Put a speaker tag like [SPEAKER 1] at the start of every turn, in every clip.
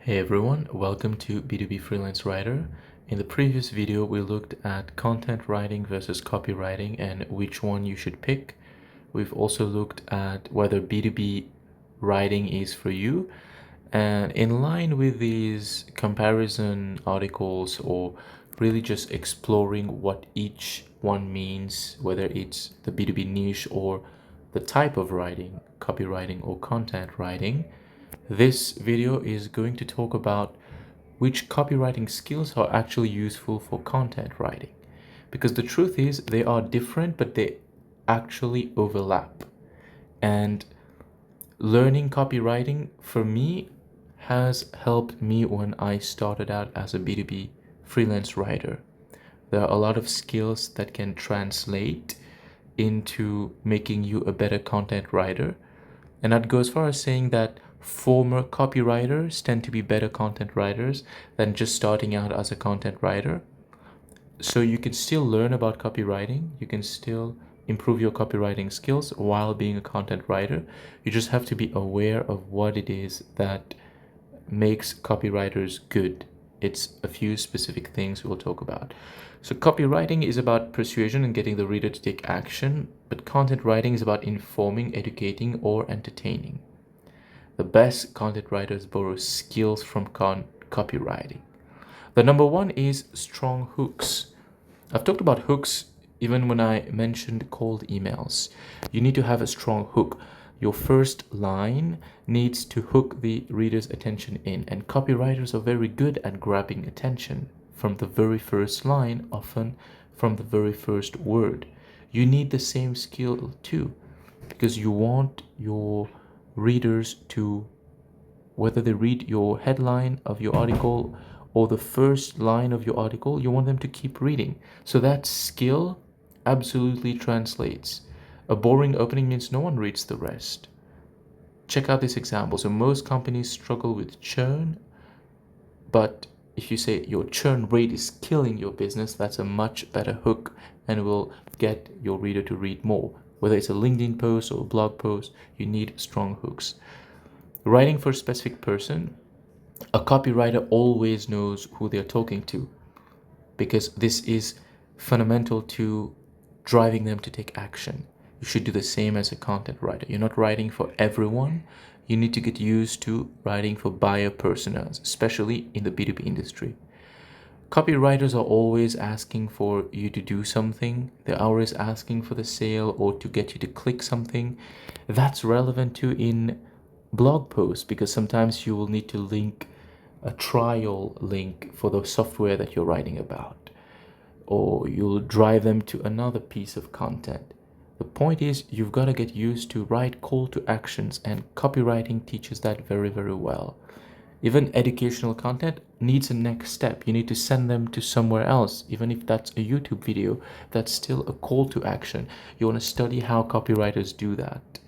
[SPEAKER 1] Hey everyone, welcome to B2B Freelance Writer. In the previous video, we looked at content writing versus copywriting and which one you should pick. We've also looked at whether B2B writing is for you. And in line with these comparison articles or really just exploring what each one means, whether it's the B2B niche or the type of writing, copywriting or content writing, this video is going to talk about which copywriting skills are actually useful for content writing. Because the truth is they are different, but they actually overlap. And learning copywriting for me has helped me when I started out as a B2B freelance writer. There are a lot of skills that can translate into making you a better content writer. And I'd go as far as saying that former copywriters tend to be better content writers than just starting out as a content writer. So you can still learn about copywriting. You can still improve your copywriting skills while being a content writer. You just have to be aware of what it is that makes copywriters good. It's a few specific things we'll talk about. So copywriting is about persuasion and getting the reader to take action, but content writing is about informing, educating, or entertaining. The best content writers borrow skills from copywriting. The number one is strong hooks. I've talked about hooks even when I mentioned cold emails. You need to have a strong hook. Your first line needs to hook the reader's attention in, and copywriters are very good at grabbing attention from the very first line, often from the very first word. You need the same skill too, because you want your readers to, whether they read your headline of your article or the first line of your article, you want them to keep reading. So that skill absolutely translates. A boring opening means no one reads the rest. Check out this example. So most companies struggle with churn, but if you say your churn rate is killing your business, that's a much better hook and will get your reader to read more. Whether it's a LinkedIn post or a blog post, you need strong hooks. Writing for a specific person, a copywriter always knows who they're talking to, because this is fundamental to driving them to take action. You should do the same as a content writer. You're not writing for everyone. You need to get used to writing for buyer personas, especially in the B2B industry. Copywriters are always asking for you to do something. They're always asking for the sale or to get you to click something. That's relevant too in blog posts, because sometimes you will need to link a trial link for the software that you're writing about, or you'll drive them to another piece of content. The point is, you've got to get used to write call to actions, and copywriting teaches that very, very well. Even educational content needs a next step. You need to send them to somewhere else. Even if that's a YouTube video, that's still a call to action. You want to study how copywriters do that.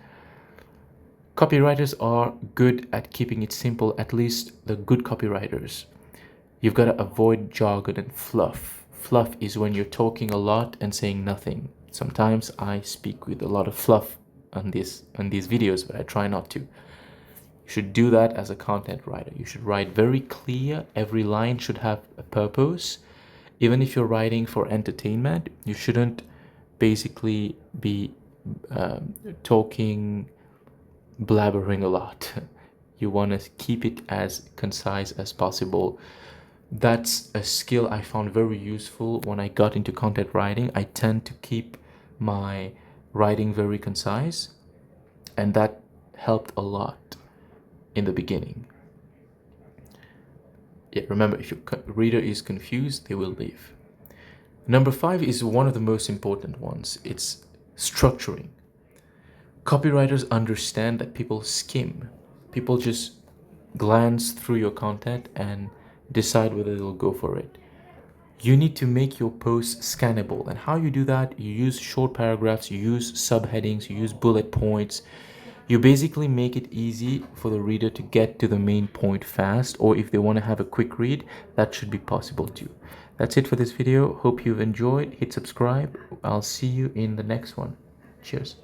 [SPEAKER 1] Copywriters are good at keeping it simple, at least the good copywriters. You've got to avoid jargon and fluff. Fluff is when you're talking a lot and saying nothing. Sometimes I speak with a lot of fluff on these videos, but I try not to. You should do that as a content writer. You should write very clear. Every line should have a purpose. Even if you're writing for entertainment, you shouldn't basically be blabbering a lot. You want to keep it as concise as possible. That's a skill I found very useful when I got into content writing. I tend to keep my writing very concise, and that helped a lot in the beginning. Yeah, remember, if your reader is confused, they will leave. Number 5 is one of the most important ones. It's structuring. Copywriters understand that people skim. People just glance through your content and decide whether they'll go for it. You need to make your posts scannable. And how you do that, you use short paragraphs, you use subheadings, you use bullet points. You basically make it easy for the reader to get to the main point fast, or if they want to have a quick read, that should be possible too. That's it for this video. Hope you've enjoyed. Hit subscribe. I'll see you in the next one. Cheers.